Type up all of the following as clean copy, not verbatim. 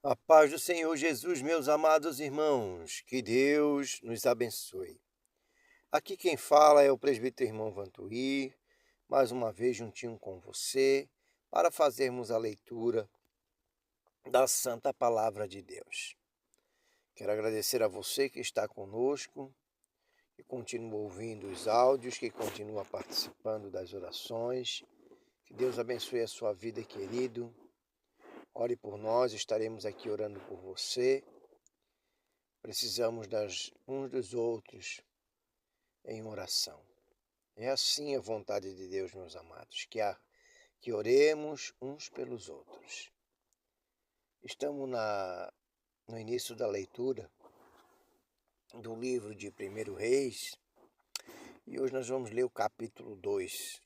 A paz do Senhor Jesus, meus amados irmãos, que Deus nos abençoe. Aqui quem fala é o presbítero irmão Vantuir, mais uma vez juntinho com você, para fazermos a leitura da Santa Palavra de Deus. Quero agradecer a você que está conosco, que continua ouvindo os áudios, que continua participando das orações. Que Deus abençoe a sua vida, querido. Ore por nós, estaremos aqui orando por você. Precisamos uns dos outros em oração. É assim a vontade de Deus, meus amados, que oremos uns pelos outros. Estamos no início da leitura do livro de 1 Reis e hoje nós vamos ler o capítulo 2.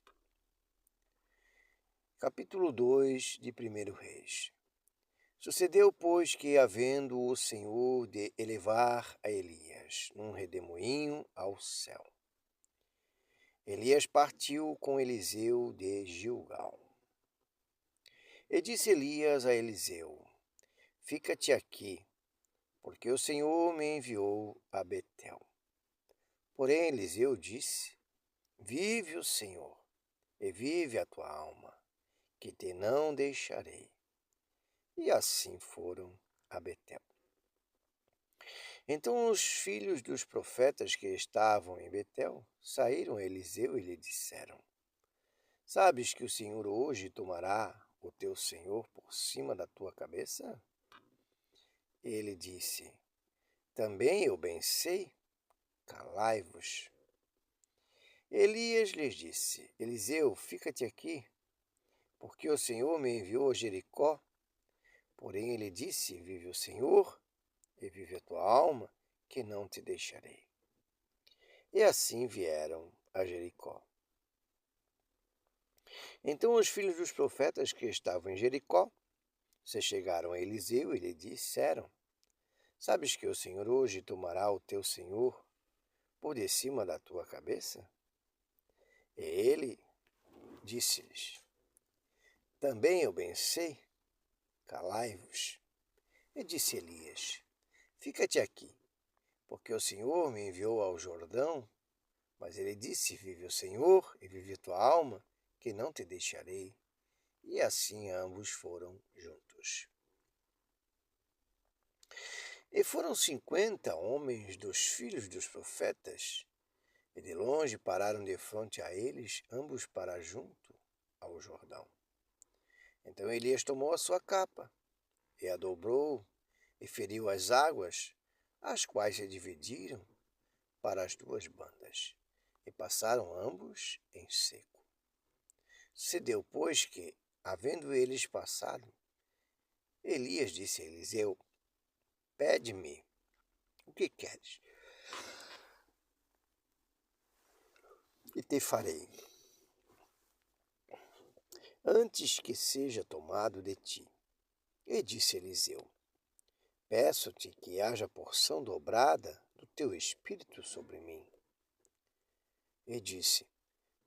Capítulo 2 de 1 Reis. Sucedeu, pois, que, havendo o Senhor de elevar a Elias num redemoinho ao céu, Elias partiu com Eliseu de Gilgal. E disse Elias a Eliseu: Fica-te aqui, porque o Senhor me enviou a Betel. Porém Eliseu disse: Vive o Senhor, e vive a tua alma, que te não deixarei. E assim foram a Betel. Então os filhos dos profetas que estavam em Betel saíram a Eliseu e lhe disseram: Sabes que o Senhor hoje tomará o teu senhor por cima da tua cabeça? Ele disse: Também eu bem sei, calai-vos. Elias lhes disse: Eliseu, fica-te aqui, porque o Senhor me enviou a Jericó. Porém ele disse: Vive o Senhor, e vive a tua alma, que não te deixarei. E assim vieram a Jericó. Então os filhos dos profetas que estavam em Jericó se chegaram a Eliseu e lhe disseram: Sabes que o Senhor hoje tomará o teu senhor por de cima da tua cabeça? E ele disse-lhes: Também eu bem sei, calai-vos. E disse Elias: Fica-te aqui, porque o Senhor me enviou ao Jordão. Mas ele disse: Vive o Senhor e vive tua alma, que não te deixarei. E assim ambos foram juntos. E foram 50 homens dos filhos dos profetas, e de longe pararam defronte a eles, ambos para junto ao Jordão. Então Elias tomou a sua capa, e a dobrou, e feriu as águas, as quais se dividiram para as duas bandas, e passaram ambos em seco. Sucedeu, pois, que, havendo eles passado, Elias disse a Eliseu: Pede-me o que queres, e te farei, antes que seja tomado de ti. E disse Eliseu: Peço-te que haja porção dobrada do teu espírito sobre mim. E disse: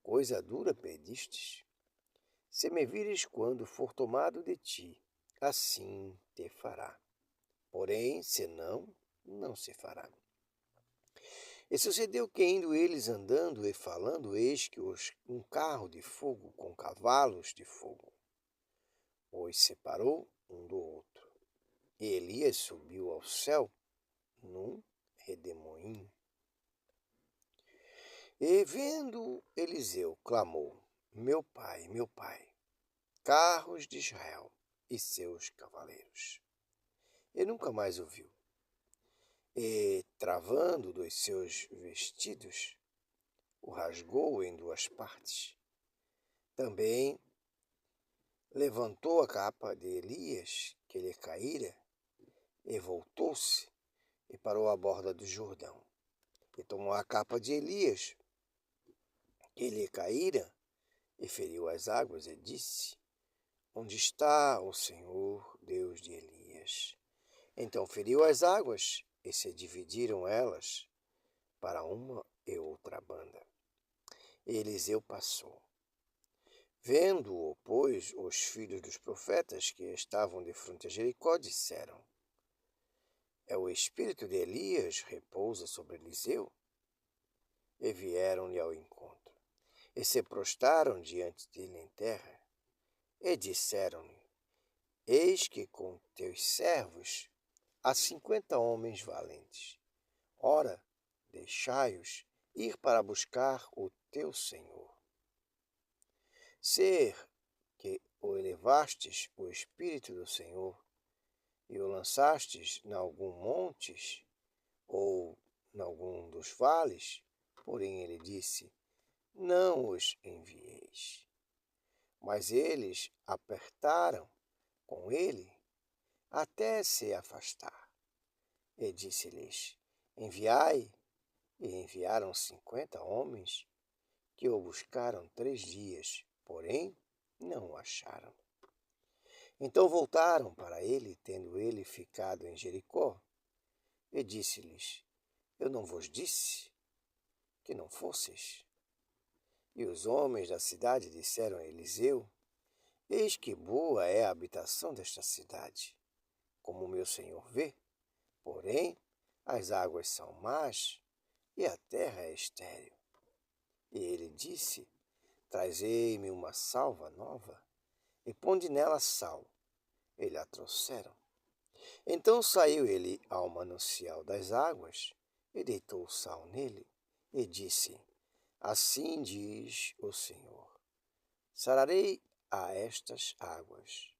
Coisa dura pedistes. Se me vires quando for tomado de ti, assim te fará. Porém, se não, não se fará. E sucedeu que, indo eles andando e falando, eis que um carro de fogo com cavalos de fogo os separou um do outro. E Elias subiu ao céu num redemoinho. E vendo Eliseu, clamou: meu pai, carros de Israel e seus cavaleiros. E nunca mais o viu. E, travando dos seus vestidos, o rasgou em duas partes. Também levantou a capa de Elias, que lhe caíra, e voltou-se e parou à borda do Jordão. E tomou a capa de Elias, que lhe caíra, e feriu as águas, e disse: Onde está o Senhor, Deus de Elias? Então feriu as águas, e se dividiram elas para uma e outra banda. E Eliseu passou. Vendo-o, pois, os filhos dos profetas que estavam de frente a Jericó disseram: É o espírito de Elias repousa sobre Eliseu? E vieram-lhe ao encontro, e se prostraram diante dele em terra, e disseram-lhe: Eis que com teus servos há 50 homens valentes. Ora, deixai-os ir para buscar o teu Senhor. Ser que o elevastes o Espírito do Senhor e o lançastes em algum montes ou em algum dos vales, porém ele disse, não os envieis. Mas eles apertaram com ele até se afastar. E disse-lhes, enviai, e enviaram 50 homens, que o buscaram 3 dias, porém não o acharam. Então voltaram para ele, tendo ele ficado em Jericó, e disse-lhes, eu não vos disse que não fosseis? E os homens da cidade disseram a Eliseu, eis que boa é a habitação desta cidade, como meu senhor vê, porém as águas são más e a terra é estéril. E ele disse, trazei-me uma salva nova, e ponde nela sal. E a trouxeram. Então saiu ele ao manancial das águas, e deitou o sal nele, e disse, assim diz o Senhor, sararei a estas águas.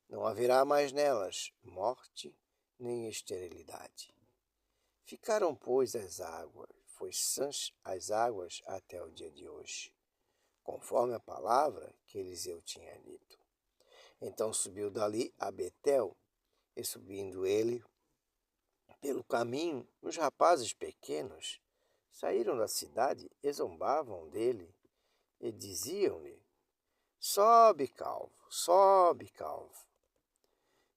Não haverá mais nelas morte nem esterilidade. Ficaram, pois, sãs as águas até o dia de hoje, conforme a palavra que Eliseu tinha dito. Então subiu dali a Betel, e subindo ele pelo caminho, os rapazes pequenos saíram da cidade e zombavam dele, e diziam-lhe, sobe, calvo, sobe, calvo.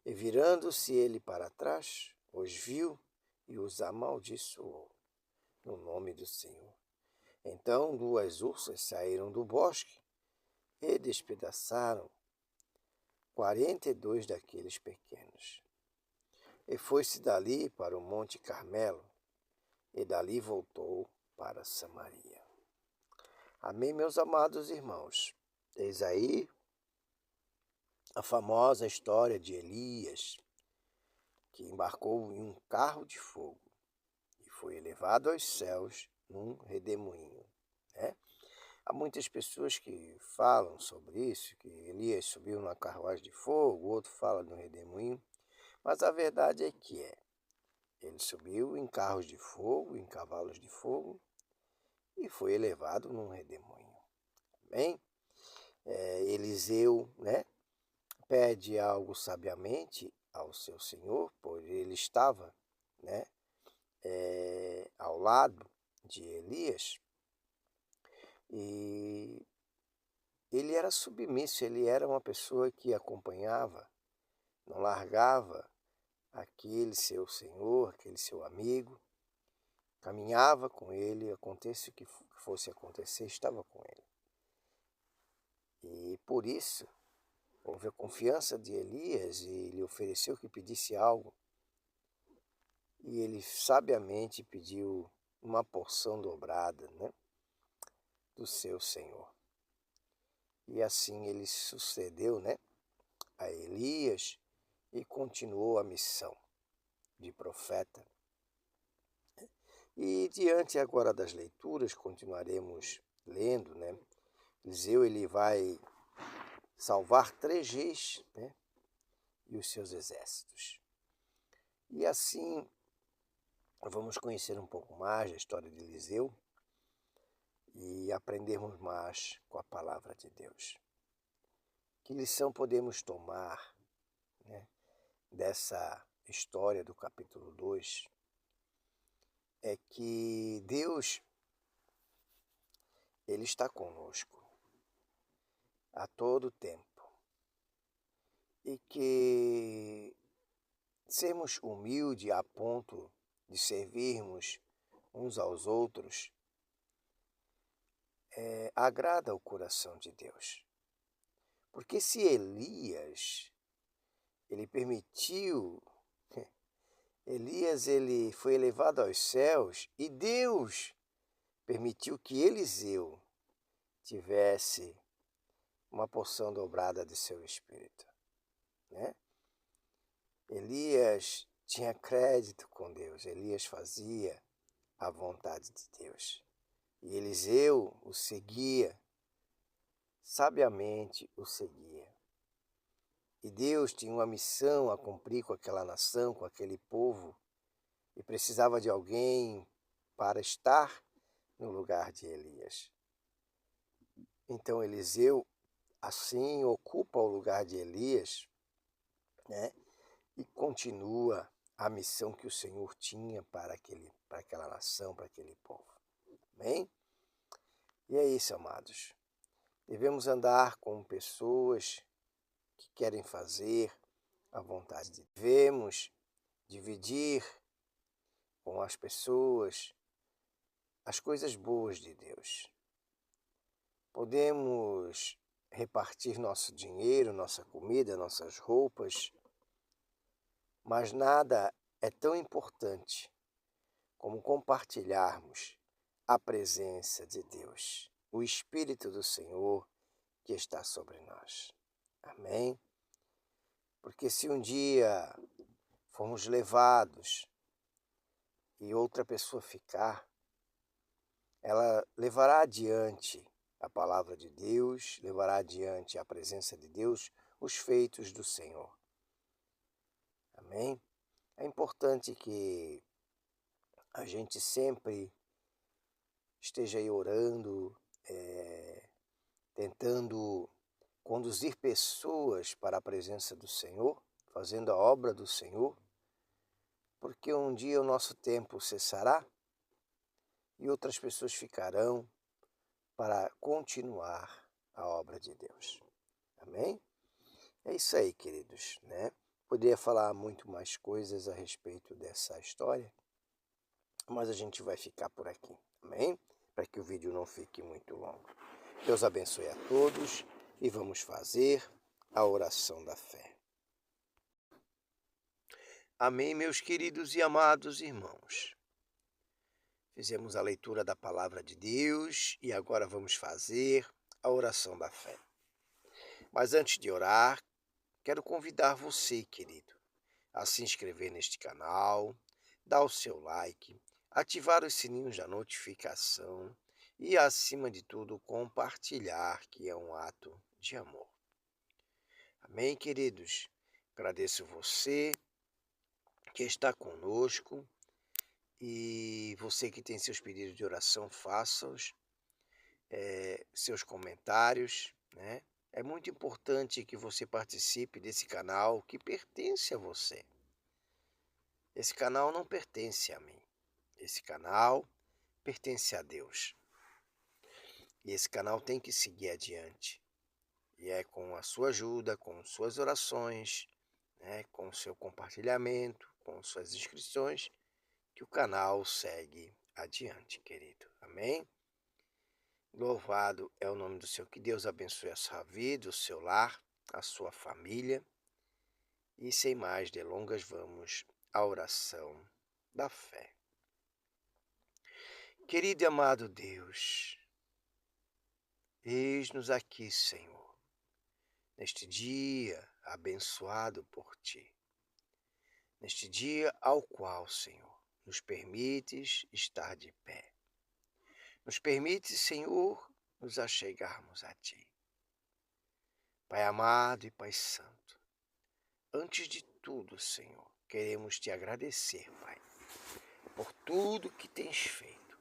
E virando-se ele para trás, os viu e os amaldiçoou, no nome do Senhor. Então 2 ursas saíram do bosque e despedaçaram 42 daqueles pequenos. E foi-se dali para o Monte Carmelo, e dali voltou para Samaria. Amém, meus amados irmãos. Eis aí a famosa história de Elias, que embarcou em um carro de fogo e foi elevado aos céus num redemoinho, né? Há muitas pessoas que falam sobre isso, que Elias subiu numa carruagem de fogo, o outro fala no redemoinho, mas a verdade é que ele subiu em carros de fogo, em cavalos de fogo, e foi elevado num redemoinho. Amém? Eliseu, né, pede algo sabiamente ao seu senhor, pois ele estava, né, ao lado de Elias, e ele era submisso, ele era uma pessoa que acompanhava, não largava aquele seu senhor, aquele seu amigo, caminhava com ele, aconteça o que fosse acontecer, estava com ele. E por isso, houve a confiança de Elias e lhe ofereceu que pedisse algo. E ele sabiamente pediu uma porção dobrada, né, do seu Senhor. E assim ele sucedeu, né, a Elias e continuou a missão de profeta. E diante agora das leituras, continuaremos lendo, né? Eliseu ele vai salvar 3 reis, né, e os seus exércitos. E assim vamos conhecer um pouco mais da história de Eliseu e aprendermos mais com a palavra de Deus. Que lição podemos tomar, né, dessa história do capítulo 2? É que Deus, ele está conosco a todo tempo. E que sermos humildes a ponto de servirmos uns aos outros agrada o coração de Deus. Porque se Elias, ele permitiu, Elias ele foi elevado aos céus e Deus permitiu que Eliseu tivesse uma porção dobrada de seu espírito, né? Elias tinha crédito com Deus, Elias fazia a vontade de Deus. E Eliseu o seguia, sabiamente o seguia. E Deus tinha uma missão a cumprir com aquela nação, com aquele povo, e precisava de alguém para estar no lugar de Elias. Então Eliseu, assim, ocupa o lugar de Elias, né? E continua a missão que o Senhor tinha para aquela nação, para aquele povo. Amém? E é isso, amados. Devemos andar com pessoas que querem fazer a vontade de Deus. Devemos dividir com as pessoas as coisas boas de Deus. Podemos repartir nosso dinheiro, nossa comida, nossas roupas, mas nada é tão importante como compartilharmos a presença de Deus, o Espírito do Senhor que está sobre nós. Amém? Porque se um dia formos levados e outra pessoa ficar, ela levará adiante a palavra de Deus, levará adiante a presença de Deus, os feitos do Senhor. Amém? É importante que a gente sempre esteja aí orando, tentando conduzir pessoas para a presença do Senhor, fazendo a obra do Senhor, porque um dia o nosso tempo cessará e outras pessoas ficarão para continuar a obra de Deus. Amém? É isso aí, queridos, né? Poderia falar muito mais coisas a respeito dessa história, mas a gente vai ficar por aqui, amém? Para que o vídeo não fique muito longo. Deus abençoe a todos e vamos fazer a oração da fé. Amém, meus queridos e amados irmãos. Fizemos a leitura da palavra de Deus e agora vamos fazer a oração da fé. Mas antes de orar, quero convidar você, querido, a se inscrever neste canal, dar o seu like, ativar os sininhos da notificação e, acima de tudo, compartilhar, que é um ato de amor. Amém, queridos? Agradeço você que está conosco e você que tem seus pedidos de oração, faça-os, seus comentários, né? É muito importante que você participe desse canal que pertence a você. Esse canal não pertence a mim. Esse canal pertence a Deus. E esse canal tem que seguir adiante. E é com a sua ajuda, com suas orações, né, com o seu compartilhamento, com suas inscrições, que o canal segue adiante, querido. Amém? Louvado é o nome do Senhor. Que Deus abençoe a sua vida, o seu lar, a sua família. E sem mais delongas, vamos à oração da fé. Querido e amado Deus, eis-nos aqui, Senhor, neste dia abençoado por Ti, neste dia ao qual, Senhor, nos permites estar de pé. Nos permite, Senhor, nos achegarmos a Ti. Pai amado e Pai santo, antes de tudo, Senhor, queremos Te agradecer, Pai, por tudo que tens feito,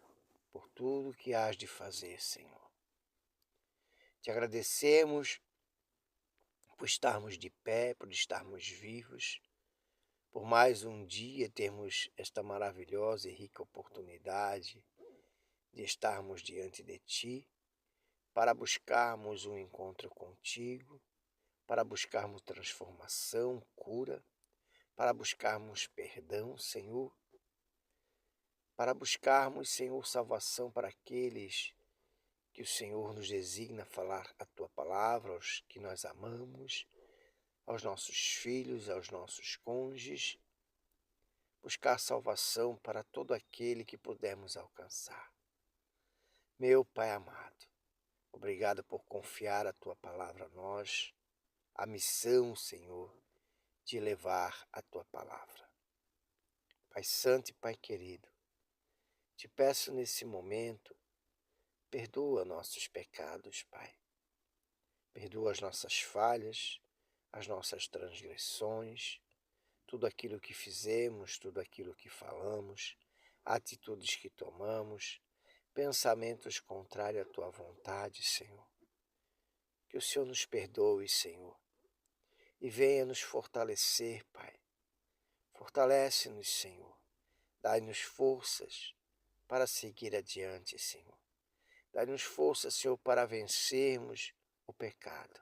por tudo que hás de fazer, Senhor. Te agradecemos por estarmos de pé, por estarmos vivos, por mais um dia termos esta maravilhosa e rica oportunidade de estarmos diante de Ti, para buscarmos um encontro contigo, para buscarmos transformação, cura, para buscarmos perdão, Senhor, para buscarmos, Senhor, salvação para aqueles que o Senhor nos designa a falar a tua palavra aos que nós amamos, aos nossos filhos, aos nossos cônjuges, buscar salvação para todo aquele que pudermos alcançar. Meu Pai amado, obrigado por confiar a tua palavra a nós, a missão, Senhor, de levar a tua palavra. Pai Santo e Pai querido, te peço nesse momento, perdoa nossos pecados, Pai. Perdoa as nossas falhas, as nossas transgressões, tudo aquilo que fizemos, tudo aquilo que falamos, atitudes que tomamos, pensamentos contrários à tua vontade, Senhor. Que o Senhor nos perdoe, Senhor, e venha nos fortalecer, Pai. Fortalece-nos, Senhor. Dai-nos forças para seguir adiante, Senhor. Dai-nos forças, Senhor, para vencermos o pecado.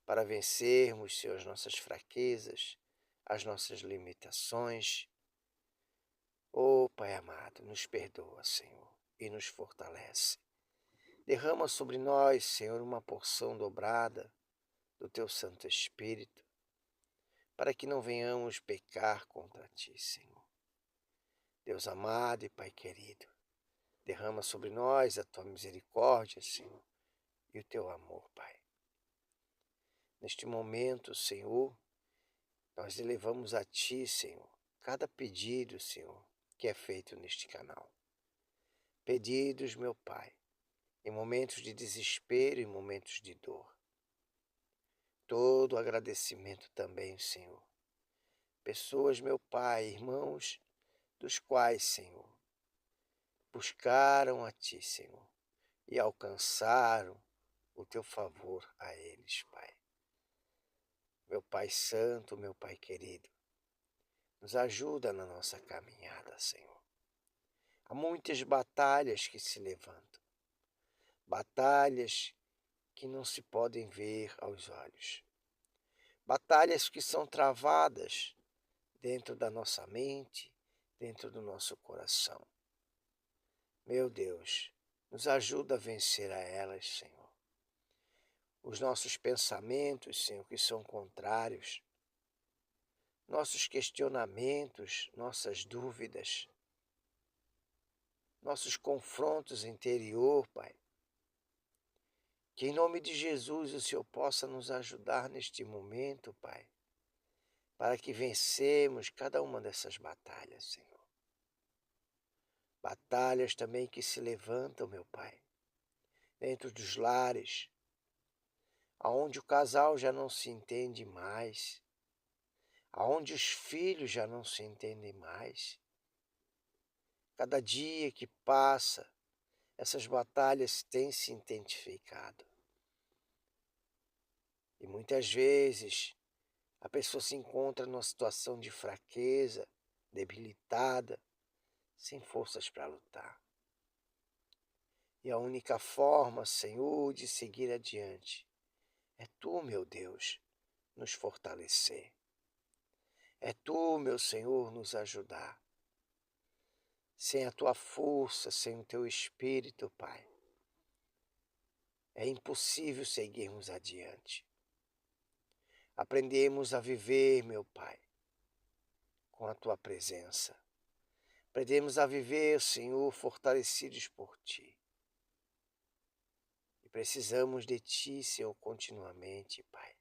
Para vencermos, Senhor, as nossas fraquezas, as nossas limitações. Oh, Pai amado, nos perdoa, Senhor, e nos fortalece. Derrama sobre nós, Senhor, uma porção dobrada do Teu Santo Espírito, para que não venhamos pecar contra Ti, Senhor. Deus amado e Pai querido, derrama sobre nós a Tua misericórdia, Senhor, e o Teu amor, Pai. Neste momento, Senhor, nós elevamos a Ti, Senhor, cada pedido, Senhor, que é feito neste canal. Pedidos, meu Pai, em momentos de desespero, em momentos de dor. Todo agradecimento também, Senhor. Pessoas, meu Pai, irmãos, dos quais, Senhor, buscaram a Ti, Senhor, e alcançaram o Teu favor a eles, Pai. Meu Pai Santo, meu Pai querido, nos ajuda na nossa caminhada, Senhor. Há muitas batalhas que se levantam, batalhas que não se podem ver aos olhos, batalhas que são travadas dentro da nossa mente, dentro do nosso coração. Meu Deus, nos ajuda a vencer a elas, Senhor. Os nossos pensamentos, Senhor, que são contrários, nossos questionamentos, nossas dúvidas, nossos confrontos interior, Pai. Que em nome de Jesus o Senhor possa nos ajudar neste momento, Pai, para que vencemos cada uma dessas batalhas, Senhor. Batalhas também que se levantam, meu Pai, dentro dos lares, aonde o casal já não se entende mais, aonde os filhos já não se entendem mais. Cada dia que passa, essas batalhas têm se intensificado. E muitas vezes a pessoa se encontra numa situação de fraqueza, debilitada, sem forças para lutar. E a única forma, Senhor, de seguir adiante é Tu, meu Deus, nos fortalecer. É Tu, meu Senhor, nos ajudar. Sem a Tua força, sem o Teu Espírito, Pai, é impossível seguirmos adiante. Aprendemos a viver, meu Pai, com a Tua presença. Aprendemos a viver, Senhor, fortalecidos por Ti. E precisamos de Ti, Senhor, continuamente, Pai,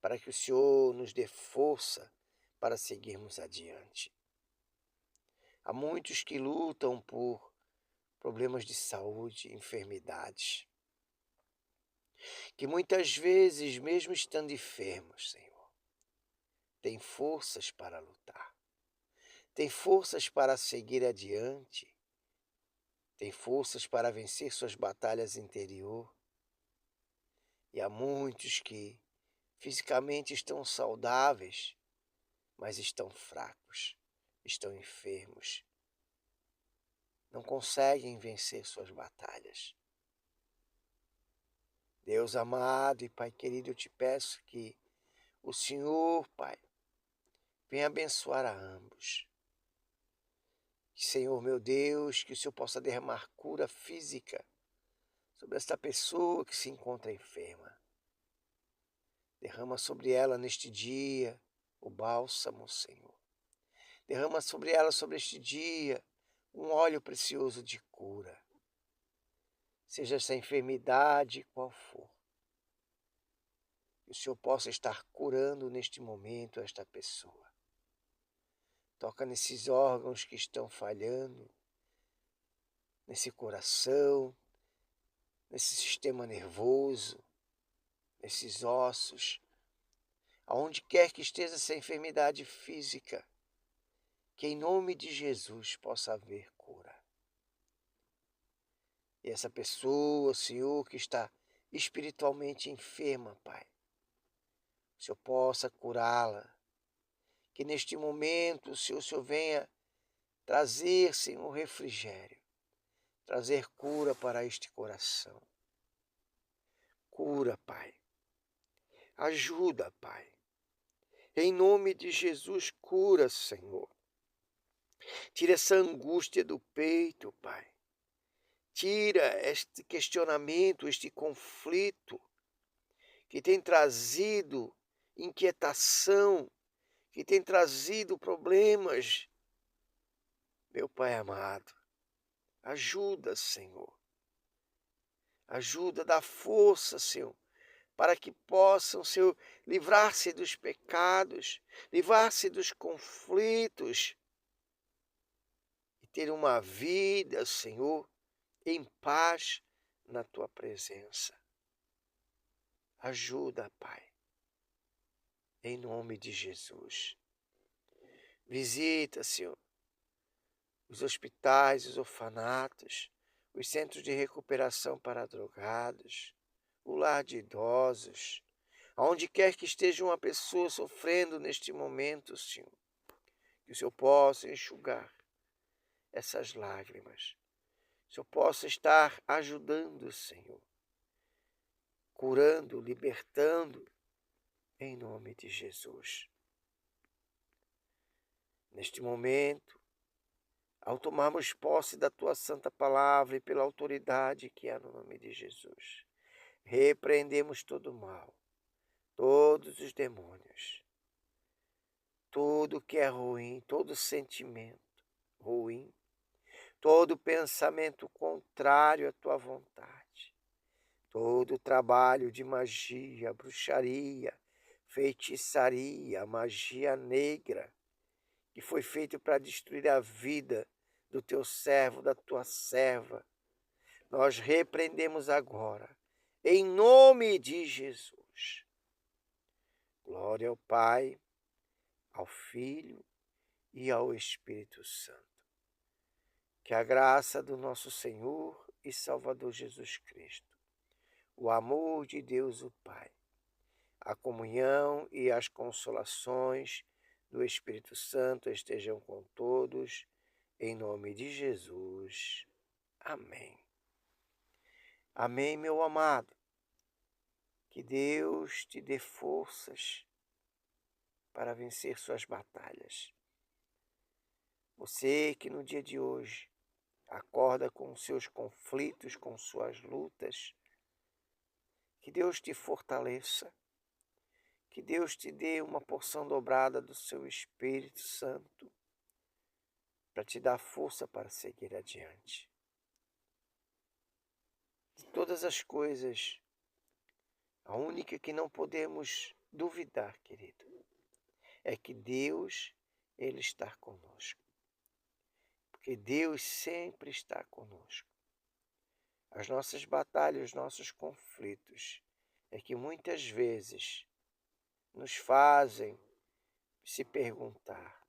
para que o Senhor nos dê força para seguirmos adiante. Há muitos que lutam por problemas de saúde, enfermidades, que muitas vezes, mesmo estando enfermos, Senhor, têm forças para lutar, têm forças para seguir adiante, têm forças para vencer suas batalhas interior. E há muitos que fisicamente estão saudáveis, mas estão fracos, estão enfermos, não conseguem vencer suas batalhas. Deus amado e Pai querido, eu te peço que o Senhor, Pai, venha abençoar a ambos. Senhor meu Deus, que o Senhor possa derramar cura física sobre esta pessoa que se encontra enferma. Derrama sobre ela neste dia o bálsamo, Senhor. Derrama sobre ela, sobre este dia, um óleo precioso de cura. Seja essa enfermidade qual for, que o Senhor possa estar curando neste momento esta pessoa. Toca nesses órgãos que estão falhando, nesse coração, nesse sistema nervoso, nesses ossos, aonde quer que esteja essa enfermidade física, que em nome de Jesus possa haver cura. E essa pessoa, Senhor, que está espiritualmente enferma, Pai, o Senhor possa curá-la. Que neste momento o Senhor venha trazer, Senhor, refrigério, trazer cura para este coração. Cura, Pai. Ajuda, Pai. Em nome de Jesus, cura, Senhor. Tira essa angústia do peito, Pai. Tira este questionamento, este conflito que tem trazido inquietação, que tem trazido problemas. Meu Pai amado, ajuda, Senhor. Ajuda, dá força, Senhor, para que possam, Senhor, livrar-se dos pecados, livrar-se dos conflitos e ter uma vida, Senhor, em paz na Tua presença. Ajuda, Pai, em nome de Jesus. Visita, Senhor, os hospitais, os orfanatos, os centros de recuperação para drogados, o lar de idosos, aonde quer que esteja uma pessoa sofrendo neste momento, Senhor, que o Senhor possa enxugar essas lágrimas, que o Senhor possa estar ajudando, Senhor, curando, libertando, em nome de Jesus. Neste momento, ao tomarmos posse da Tua santa palavra e pela autoridade que há no nome de Jesus, repreendemos todo o mal, todos os demônios, tudo que é ruim, todo sentimento ruim, todo pensamento contrário à Tua vontade, todo trabalho de magia, bruxaria, feitiçaria, magia negra, que foi feito para destruir a vida do Teu servo, da Tua serva, nós repreendemos agora, em nome de Jesus. Glória ao Pai, ao Filho e ao Espírito Santo. Que a graça do nosso Senhor e Salvador Jesus Cristo, o amor de Deus o Pai, a comunhão e as consolações do Espírito Santo estejam com todos, em nome de Jesus. Amém. Amém, meu amado. Que Deus te dê forças para vencer suas batalhas. Você que no dia de hoje acorda com seus conflitos, com suas lutas, que Deus te fortaleça, que Deus te dê uma porção dobrada do seu Espírito Santo para te dar força para seguir adiante. De todas as coisas, a única que não podemos duvidar, querido, é que Deus, Ele está conosco. Porque Deus sempre está conosco. As nossas batalhas, os nossos conflitos, é que muitas vezes nos fazem se perguntar: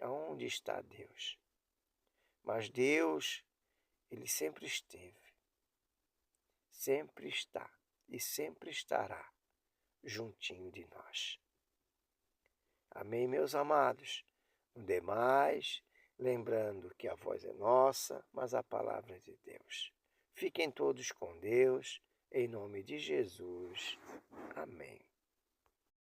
aonde está Deus? Mas Deus, Ele sempre esteve, sempre está e sempre estará juntinho de nós. Amém, meus amados? No demais, lembrando que a voz é nossa, mas a palavra é de Deus. Fiquem todos com Deus, em nome de Jesus. Amém.